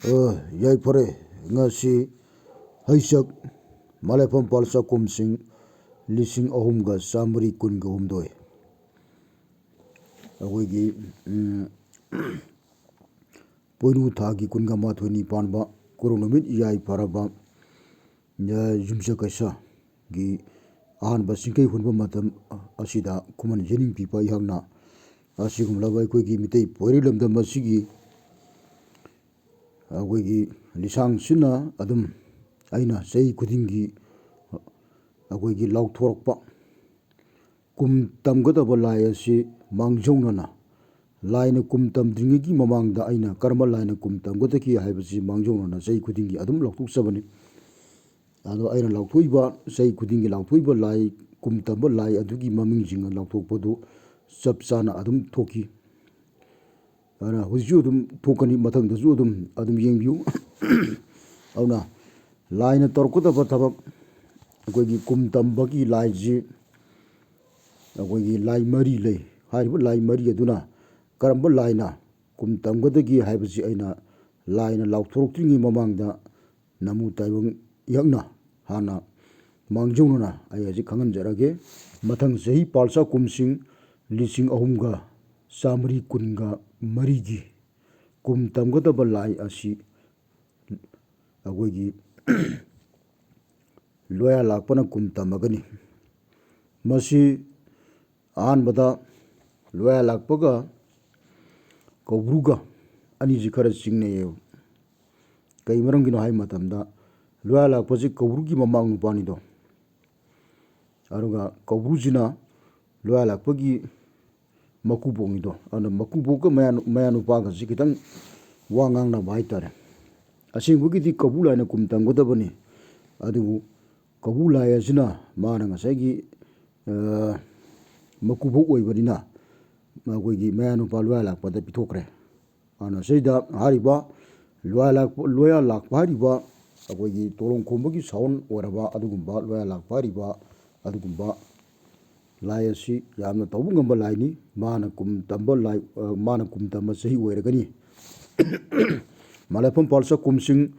ꯌꯥꯏꯐꯔꯦ ꯉꯁꯤ ꯍꯩꯁꯛ ꯃꯂꯦꯐꯝ ꯄꯥꯜꯆ ꯀꯨꯝꯁꯤꯡ 3,112 ꯑꯩꯈꯣꯏꯒꯤ ꯄꯣꯏꯅꯨ ꯊꯥꯒꯤ 12 ꯄꯥꯟꯕ ꯀꯣꯔꯣꯡ ꯅꯨꯃꯤꯠ ꯌꯥꯏꯐꯔꯕ ꯌꯨꯝꯁꯀꯩꯁꯒꯤ ꯑꯍꯥꯟꯕ ꯆꯤꯡꯀꯩ ꯍꯨꯟꯕ ꯃꯇꯝ ꯑꯁꯤꯗ ꯈꯨꯃꯟ ꯌꯦꯅꯤꯡ ꯄꯤꯕ ꯑꯩꯍꯥꯛꯅ ꯑꯁꯤꯒꯨꯝꯂꯕ ꯑꯩꯈꯣꯏꯒꯤ ꯃꯤꯇꯩ ꯄꯣꯏꯔꯩ ꯂꯝꯗꯝ ꯑꯁꯤꯒꯤ ꯑꯩꯈꯣꯏꯒꯤ ꯂꯤꯁꯥꯡꯁꯤꯅ ꯑꯗꯨꯝ ꯑꯩꯅ ꯆꯍꯤ ꯈꯨꯗꯤꯡꯒꯤ ꯑꯩꯈꯣꯏꯒꯤ ꯂꯥꯎꯊꯣꯔꯛꯄ ꯀꯨꯝ ꯇꯝꯒꯗꯕ ꯂꯥꯏ ꯑꯁꯤ ꯃꯥꯡꯖꯧꯅꯅ ꯂꯥꯏꯅ ꯀꯨꯝ ꯇꯝꯗ꯭ꯔꯤꯉꯩꯒꯤ ꯃꯃꯥꯡꯗ ꯑꯩꯅ ꯀꯔꯝꯕ ꯂꯥꯏꯅ ꯀꯨꯝ ꯇꯝꯒꯗꯒꯦ ꯍꯥꯏꯕꯁꯤ ꯃꯥꯡꯖꯧꯅꯅ ꯆꯍꯤ ꯈꯨꯗꯤꯡꯒꯤ ꯑꯗꯨꯝ ꯂꯥꯎꯊꯣꯛꯆꯕꯅꯤ꯫ ꯑꯗꯣ ꯑꯩꯅ ꯂꯥꯎꯊꯣꯛꯏꯕ ꯆꯍꯤ ꯈꯨꯗꯤꯡꯒꯤ ꯂꯥꯎꯊꯣꯛꯏꯕ ꯂꯥꯏ ꯀꯨꯝ ꯇꯝꯕ ꯂꯥꯏ ꯑꯗꯨꯒꯤ ꯃꯃꯤꯡꯁꯤꯡ ꯂꯥꯎꯊꯣꯛꯄꯗꯨ ꯆꯞ ꯆꯥꯅ ꯑꯗꯨꯝ ꯊꯣꯛꯈꯤ꯫ ꯑꯗꯨꯅ ꯍꯧꯖꯤꯛꯁꯨ ꯑꯗꯨꯝ ꯊꯣꯛꯀꯅꯤ, ꯃꯊꯪꯗꯁꯨ ꯑꯗꯨꯝ ꯌꯦꯡꯕꯤꯌꯨ꯫ ꯑꯗꯨꯅ ꯂꯥꯏꯅ ꯇꯧꯔꯛꯀꯗꯕ ꯊꯕꯛ ꯑꯩꯈꯣꯏꯒꯤ ꯀꯨꯝ ꯇꯝꯕꯒꯤ ꯂꯥꯏꯁꯤ ꯑꯩꯈꯣꯏꯒꯤ ꯂꯥꯏ ꯃꯔꯤ ꯂꯩ꯫ ꯍꯥꯏꯔꯤꯕ ꯂꯥꯏ ꯃꯔꯤ ꯑꯗꯨꯅ ꯀꯔꯝꯕ ꯂꯥꯏꯅ ꯀꯨꯝ ꯇꯝꯒꯗꯒꯦ ꯍꯥꯏꯕꯁꯤ ꯑꯩꯅ ꯂꯥꯏꯅ ꯂꯥꯎꯊꯣꯔꯛꯇ꯭ꯔꯤꯉꯩ ꯃꯃꯥꯡꯗ ꯅꯃꯨ ꯇꯥꯏꯕꯪ ꯌꯛꯅ ꯍꯥꯟꯅ ꯃꯥꯡꯖꯧꯅꯅ ꯑꯩ ꯍꯧꯖꯤꯛ ꯈꯪꯍꯟꯖꯔꯒꯦ꯫ ꯃꯊꯪ ꯆꯍꯤ ꯄꯥꯜꯆ ꯀꯨꯝꯁꯤꯡ 3,112ꯒꯤ ꯀꯨꯝ ꯇꯝꯒꯗꯕ ꯂꯥꯏ ꯑꯁꯤ ꯑꯩꯈꯣꯏꯒꯤ ꯂꯣꯌꯥ ꯂꯥꯛꯄꯅ ꯀꯨꯝ ꯇꯝꯃꯒꯅꯤ꯫ ꯃꯁꯤ ꯑꯍꯥꯟꯕꯗ ꯂꯣꯌꯥ ꯂꯥꯛꯄꯒ ꯀꯧꯕ꯭ꯔꯨꯒ ꯑꯅꯤꯁꯤ ꯈꯔ ꯆꯤꯡꯅꯩꯌꯦꯕ꯫ ꯀꯩ ꯃꯔꯝꯒꯤꯅꯣ ꯍꯥꯏꯕ ꯃꯇꯝꯗ ꯂꯣꯌꯥ ꯂꯥꯛꯄꯁꯤ ꯀꯧꯕ꯭ꯔꯨꯒꯤ ꯃꯃꯥꯡ ꯅꯨꯄꯥꯅꯤꯗꯣ, ꯑꯗꯨꯒ ꯀꯧꯕ꯭ꯔꯨꯁꯤꯅ ꯂꯣꯌꯥ ꯂꯥꯛꯄꯒꯤ ꯃꯀꯨꯕꯣꯛꯅꯤꯗꯣ꯫ ꯑꯗꯨꯅ ꯃꯀꯨꯕꯣꯛꯀ ꯃꯌꯥ ꯅꯨꯄꯥꯒꯁꯤ ꯈꯤꯇꯪ ꯋꯥ ꯉꯥꯡꯅꯕ ꯍꯥꯏꯇꯥꯔꯦ꯫ ꯑꯁꯦꯡꯕꯒꯤꯗꯤ ꯀꯧꯕ꯭ꯔꯨ ꯂꯥꯏꯅ ꯀꯨꯝ ꯇꯝꯒꯗꯕꯅꯤ, ꯑꯗꯨꯕꯨ ꯀꯧꯕ꯭ꯔꯨ ꯂꯥꯏ ꯑꯁꯤꯅ ꯃꯥꯅ ꯉꯁꯥꯏꯒꯤ ꯃꯀꯨꯕꯣꯛ ꯑꯣꯏꯕꯅꯤꯅ ꯑꯩꯈꯣꯏꯒꯤ ꯃꯌꯥ ꯅꯨꯄꯥ ꯂꯣꯌꯥ ꯂꯥꯛꯄꯗ ꯄꯤꯊꯣꯛꯈ꯭ꯔꯦ꯫ ꯑꯗꯨꯅ ꯁꯤꯗ ꯍꯥꯏꯔꯤꯕ ꯂꯣꯌꯥ ꯂꯥꯛꯄ ꯍꯥꯏꯔꯤꯕ ꯑꯩꯈꯣꯏꯒꯤ ꯇꯣꯔꯣꯡꯈꯣꯡꯕꯒꯤ ꯁꯥꯎꯟ ꯑꯣꯏꯔꯕ ꯑꯗꯨꯒꯨꯝꯕ ꯂꯣꯌꯥ ꯂꯥꯛꯄ ꯍꯥꯏꯔꯤꯕ ꯑꯗꯨꯒꯨꯝꯕ ꯂꯥꯏ ꯑꯁꯤ ꯌꯥꯝꯅ ꯇꯧꯕ ꯉꯝꯕ ꯂꯥꯏꯅꯤ꯫ ꯃꯥꯅ ꯀꯨꯝ ꯇꯝꯕ ꯆꯍꯤ ꯑꯣꯏꯔꯒꯅꯤ ꯃꯂꯦꯐꯝ ꯄꯥꯜꯆ ꯀꯨꯝꯁꯤꯡ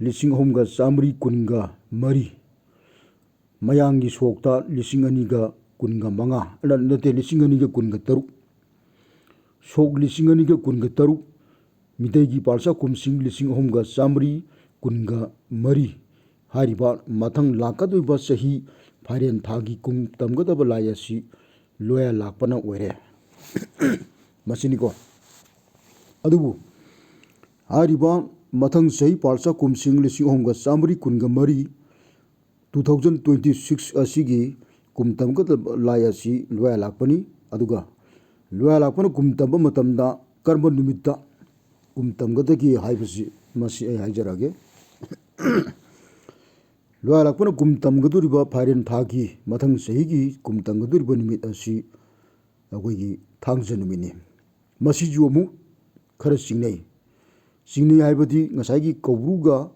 3,112 ꯃꯌꯥꯡꯒꯤ ꯁꯣꯛꯇ 2,015 ꯅꯠꯇꯦ 2,016 ꯁꯣꯛ 2,016 ꯃꯤꯇꯩꯒꯤ ꯄꯥꯜꯆ ꯀꯨꯝꯁꯤꯡ 3,112 ꯍꯥꯏꯔꯤꯕ ꯃꯊꯪ ꯂꯥꯛꯀꯗꯧꯔꯤꯕ ꯆꯍꯤ ꯐꯥꯏꯔꯦꯟ ꯊꯥꯒꯤ ꯀꯨꯝ ꯇꯝꯒꯗꯕ ꯂꯥꯏ ꯑꯁꯤ ꯂꯣꯌꯥ ꯂꯥꯛꯄꯅ ꯑꯣꯏꯔꯦ꯫ ꯃꯁꯤꯅꯤꯀꯣ꯫ ꯑꯗꯨꯕꯨ ꯍꯥꯏꯔꯤꯕ ꯃꯊꯪ ꯆꯍꯤ ꯄꯥꯜꯆ ꯀꯨꯝꯁꯤꯡ 3,112 2026 ꯑꯁꯤꯒꯤ ꯀꯨꯝ ꯇꯝꯒꯗꯕ ꯂꯥꯏ ꯑꯁꯤ ꯂꯣꯌꯥ ꯂꯥꯛꯄꯅꯤ꯫ ꯑꯗꯨꯒ ꯂꯣꯌꯥ ꯂꯥꯛꯄꯅ ꯀꯨꯝ ꯇꯝꯕ ꯃꯇꯝꯗ ꯀꯔꯝꯕ ꯅꯨꯃꯤꯠꯇ ꯀꯨꯝ ꯇꯝꯒꯗꯒꯦ ꯍꯥꯏꯕꯁꯤ ꯃꯁꯤ ꯑꯩ ꯍꯥꯏꯖꯔꯛꯑꯒꯦ꯫ ꯂꯣꯌꯥ ꯂꯥꯛꯄꯅ ꯀꯨꯝ ꯇꯝꯒꯗꯧꯔꯤꯕ ꯐꯥꯏꯔꯦꯟ ꯊꯥꯒꯤ ꯃꯊꯪ ꯆꯍꯤꯒꯤ ꯀꯨꯝ ꯇꯝꯒꯗꯧꯔꯤꯕ ꯅꯨꯃꯤꯠ ꯑꯁꯤ ꯑꯩꯈꯣꯏꯒꯤ ꯊꯥꯡꯖ ꯅꯨꯃꯤꯠꯅꯤ꯫ ꯃꯁꯤꯁꯨ ꯑꯃꯨꯛ ꯈꯔ ꯆꯤꯡꯅꯩ ꯍꯥꯏꯕꯗꯤ ꯉꯁꯥꯏꯒꯤ ꯀꯧꯕ꯭ꯔꯨꯒ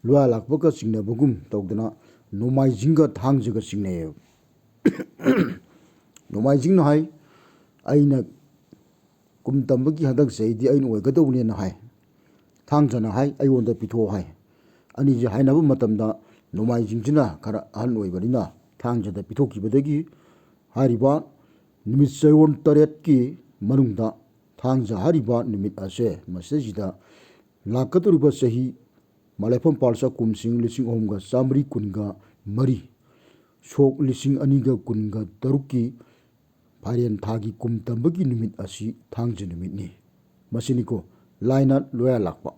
ꯂꯣꯌꯥ ꯂꯥꯛꯄꯒ ꯆꯤꯡꯅꯕꯒꯨꯝ ꯇꯧꯗꯅ ꯅꯣꯡꯃꯥꯏꯖꯤꯡꯒ ꯊꯥꯡꯖꯒ ꯆꯤꯡꯅꯩꯌꯦꯕ꯫ ꯅꯣꯡꯃꯥꯏꯖꯤꯡꯅ ꯍꯥꯏ ꯑꯩꯅ ꯀꯨꯝ ꯇꯝꯕꯒꯤ ꯍꯟꯗꯛ ꯆꯍꯤꯗꯤ ꯑꯩꯅ ꯑꯣꯏꯒꯗꯧꯕꯅꯦꯅ ꯍꯥꯏ, ꯊꯥꯡꯖꯅ ꯍꯥꯏ ꯑꯩꯉꯣꯟꯗ ꯄꯤꯊꯣꯛꯑꯣ ꯍꯥꯏ꯫ ꯑꯅꯤꯁꯤ ꯍꯥꯏꯅꯕ ꯃꯇꯝꯗ ꯅꯣꯡꯃꯥꯏꯖꯤꯡꯁꯤꯅ ꯈꯔ ꯑꯍꯟ ꯑꯣꯏꯕꯅꯤꯅ ꯊꯥꯡꯖꯗ ꯄꯤꯊꯣꯛꯈꯤꯕꯗꯒꯤ ꯍꯥꯏꯔꯤꯕ ꯅꯨꯃꯤꯠ ꯆꯌꯣꯜ 8ꯀꯤ ꯃꯅꯨꯡꯗ ꯊꯥꯡꯖ ꯍꯥꯏꯔꯤꯕ ꯅꯨꯃꯤꯠ ꯑꯁꯦ ꯃꯁꯤꯗꯩꯁꯤꯗ ꯂꯥꯛꯀꯗꯧꯔꯤꯕ ꯆꯍꯤ ꯃꯂꯦꯐꯝ ꯄꯥꯜꯆ ꯀꯨꯝꯁꯤꯡ 3,112 ꯁꯣꯛ 2,016ꯀꯤ ꯐꯥꯏꯔꯦꯟ ꯊꯥꯒꯤ ꯀꯨꯝ ꯇꯝꯕꯒꯤ ꯅꯨꯃꯤꯠ ꯑꯁꯤ ꯊꯥꯡꯖ ꯅꯨꯃꯤꯠꯅꯤ꯫ ꯃꯁꯤꯅꯤꯀꯣ ꯂꯥꯏꯅ ꯂꯣꯌꯥ ꯂꯥꯛꯄ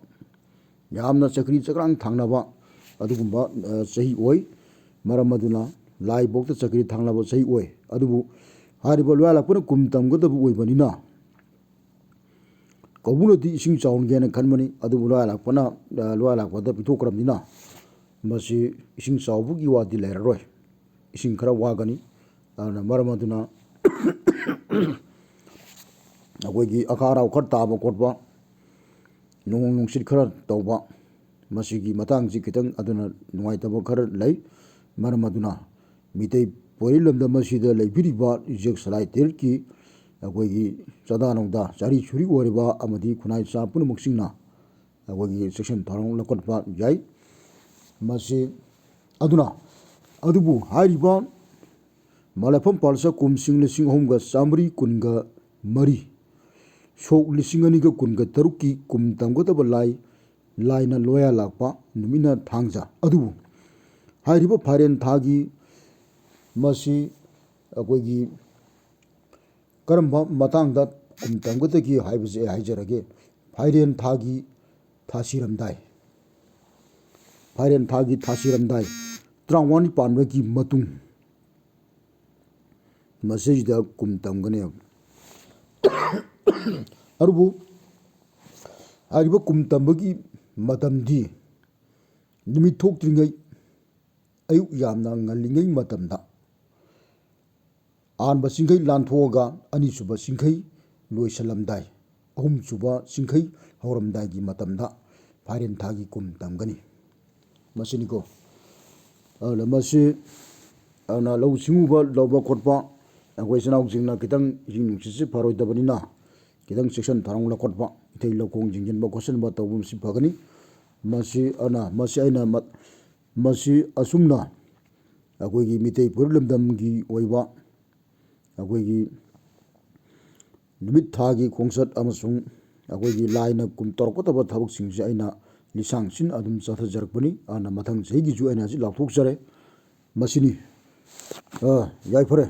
ꯌꯥꯝꯅ ꯆꯀ꯭ꯔꯤ ꯆꯀ꯭ꯔꯥꯡ ꯊꯥꯡꯅꯕ ꯑꯗꯨꯒꯨꯝꯕ ꯆꯍꯤ ꯑꯣꯏ꯫ ꯃꯔꯝ ꯑꯗꯨꯅ ꯂꯥꯏꯕꯣꯛꯇ ꯆꯀ꯭ꯔꯤ ꯊꯥꯡꯅꯕ ꯆꯍꯤ ꯑꯣꯏ꯫ ꯑꯗꯨꯕꯨ ꯍꯥꯏꯔꯤꯕ ꯂꯣꯌꯥ ꯂꯥꯛꯄꯅ ꯀꯨꯝ ꯇꯝꯒꯗꯕ ꯑꯣꯏꯕꯅꯤꯅ ꯀꯧꯕ꯭ꯔꯨꯅꯗꯤ ꯏꯁꯤꯡ ꯆꯥꯎꯍꯟꯒꯦꯅ ꯈꯟꯕꯅꯤ, ꯑꯗꯨꯕꯨ ꯂꯣꯌꯥ ꯂꯥꯛꯄꯗ ꯄꯤꯊꯣꯛꯈ꯭ꯔꯕꯅꯤꯅ ꯃꯁꯤ ꯏꯁꯤꯡ ꯆꯥꯎꯕꯒꯤ ꯋꯥꯗꯤ ꯂꯩꯔꯔꯣꯏ, ꯏꯁꯤꯡ ꯈꯔ ꯋꯥꯒꯅꯤ꯫ ꯑꯗꯨꯅ ꯃꯔꯝ ꯑꯗꯨꯅ ꯑꯩꯈꯣꯏꯒꯤ ꯑꯈꯥ ꯑꯔꯥꯎ ꯈꯔ ꯇꯥꯕ ꯈꯣꯠꯄ, ꯅꯣꯡ ꯅꯨꯡꯁꯤꯠ ꯈꯔ ꯇꯧꯕ, ꯃꯁꯤꯒꯤ ꯃꯇꯥꯡꯁꯤ ꯈꯤꯇꯪ ꯑꯗꯨꯅ ꯅꯨꯡꯉꯥꯏꯇꯕ ꯈꯔ ꯂꯩ꯫ ꯃꯔꯝ ꯑꯗꯨꯅ ꯃꯤꯇꯩ ꯄꯣꯏꯔꯩ ꯂꯝꯗꯝ ꯑꯁꯤꯗ ꯂꯩꯕꯤꯔꯤꯕ ꯌꯨꯖꯦꯛ ꯁꯂꯥꯏꯇꯦꯜꯒꯤ ꯑꯩꯈꯣꯏꯒꯤ ꯆꯥꯗꯥ ꯅꯧꯗꯥ ꯆꯥꯔꯤ ꯆꯨꯔꯤ ꯑꯣꯏꯔꯤꯕ ꯑꯃꯗꯤ ꯈꯨꯟꯅꯥꯏ ꯃꯆꯥ ꯄꯨꯝꯅꯃꯛꯁꯤꯡꯅ ꯑꯩꯈꯣꯏꯒꯤ ꯆꯦꯛꯁꯤꯟ ꯊꯧꯔꯥꯡ ꯂꯧꯈꯠꯄ ꯌꯥꯏ ꯃꯁꯤ ꯑꯗꯨꯅ ꯑꯗꯨꯕꯨ ꯍꯥꯏꯔꯤꯕ ꯃꯂꯥꯏꯐꯝ ꯄꯥꯜꯁ ꯀꯨꯝꯁꯤꯡ 3,914 ꯁꯣꯛ 2,013ꯀꯤ ꯀꯨꯝ ꯇꯝꯒꯗꯕ ꯂꯥꯏꯅ ꯂꯣꯌꯥ ꯂꯥꯛꯄ ꯅꯨꯃꯤꯠꯅ ꯊꯥꯡꯖ ꯑꯗꯨꯕꯨ ꯍꯥꯏꯔꯤꯕ ꯐꯥꯏꯔꯦꯟ ꯊꯥꯒꯤ ꯃꯁꯤ ꯑꯩꯈꯣꯏꯒꯤ ꯀꯔꯝꯕ ꯃꯇꯥꯡꯗ ꯀꯨꯝ ꯇꯝꯒꯗꯒꯦ ꯍꯥꯏꯕꯁꯤ ꯑꯩ ꯍꯥꯏꯖꯔꯒꯦ ꯐꯥꯏꯔꯦꯟ ꯊꯥꯒꯤ ꯊꯥꯁꯤꯔꯝꯗꯥꯏ 51 ꯄꯥꯟꯕꯒꯤ ꯃꯇꯨꯡ ꯃꯁꯤꯗ ꯀꯨꯝ ꯇꯝꯒꯅꯦꯕ ꯑꯗꯨꯕꯨ ꯍꯥꯏꯔꯤꯕ ꯀꯨꯝ ꯇꯝꯕꯒꯤ ꯃꯇꯝꯗꯤ ꯅꯨꯃꯤꯠ ꯊꯣꯛꯇ꯭ꯔꯤꯉꯩ ꯑꯌꯨꯛ ꯌꯥꯝꯅ ꯉꯜꯂꯤꯉꯩ ꯃꯇꯝꯗ ꯑꯍꯥꯟꯕ ꯆꯤꯡꯈꯩ ꯂꯥꯟꯊꯣꯛꯑꯒ ꯑꯅꯤꯁꯨꯕ ꯆꯤꯡꯈꯩ ꯂꯣꯏꯁꯤꯜꯂꯝꯗꯥꯏ ꯑꯍꯨꯝꯁꯨꯕ ꯆꯤꯡꯈꯩ ꯍꯧꯔꯝꯗꯥꯏꯒꯤ ꯃꯇꯝꯗ ꯐꯥꯏꯔꯦꯟ ꯊꯥꯒꯤ ꯀꯨꯝ ꯇꯝꯒꯅꯤ ꯃꯁꯤꯅꯤꯀꯣ ꯑꯗꯨꯅ ꯃꯁꯤ ꯑꯗꯨꯅ ꯂꯧꯎ ꯁꯤꯡꯎꯕ ꯂꯧꯕ ꯈꯣꯠꯄ ꯑꯩꯈꯣꯏ ꯏꯆꯤꯜ ꯏꯅꯥꯎꯁꯤꯡꯅ ꯈꯤꯇꯪ ꯏꯁꯤꯡ ꯅꯨꯡꯁꯤꯠꯁꯤ ꯐꯔꯣꯏꯗꯕꯅꯤꯅ ꯈꯤꯇꯪ ꯆꯦꯛꯁꯤꯟ ꯊꯧꯔꯥꯡ ꯂꯧꯈꯠꯄ ꯏꯊꯩ ꯂꯧꯈꯣꯡ ꯌꯦꯡꯁꯤꯟꯕ ꯈꯣꯠꯆꯤꯟꯕ ꯇꯧꯕ ꯃꯁꯤ ꯐꯒꯅꯤ ꯃꯁꯤ ꯑꯁꯨꯝꯅ ꯑꯩꯈꯣꯏꯒꯤ ꯃꯤꯇꯩ ꯐꯨꯔꯨꯞ ꯂꯝꯗꯝꯒꯤ ꯑꯣꯏꯕ ꯑꯩꯈꯣꯏꯒꯤ ꯅꯨꯃꯤꯠ ꯊꯥꯒꯤ ꯈꯣꯡꯆꯠ ꯑꯃꯁꯨꯡ ꯑꯩꯈꯣꯏꯒꯤ ꯂꯥꯏꯅ ꯀꯨꯝ ꯇꯧꯔꯛꯀꯗꯕ ꯊꯕꯛꯁꯤꯡꯁꯦ ꯑꯩꯅ ꯂꯤꯁꯥꯡꯁꯤꯟ ꯑꯗꯨꯝ ꯆꯠꯊꯖꯔꯛꯄꯅꯤ ꯑꯗꯨꯅ ꯃꯊꯪ ꯆꯍꯤꯒꯤꯁꯨ ꯑꯩꯅ ꯍꯧꯖꯤꯛ ꯂꯥꯎꯊꯣꯛꯆꯔꯦ ꯃꯁꯤꯅꯤ ꯌꯥꯏꯐꯔꯦ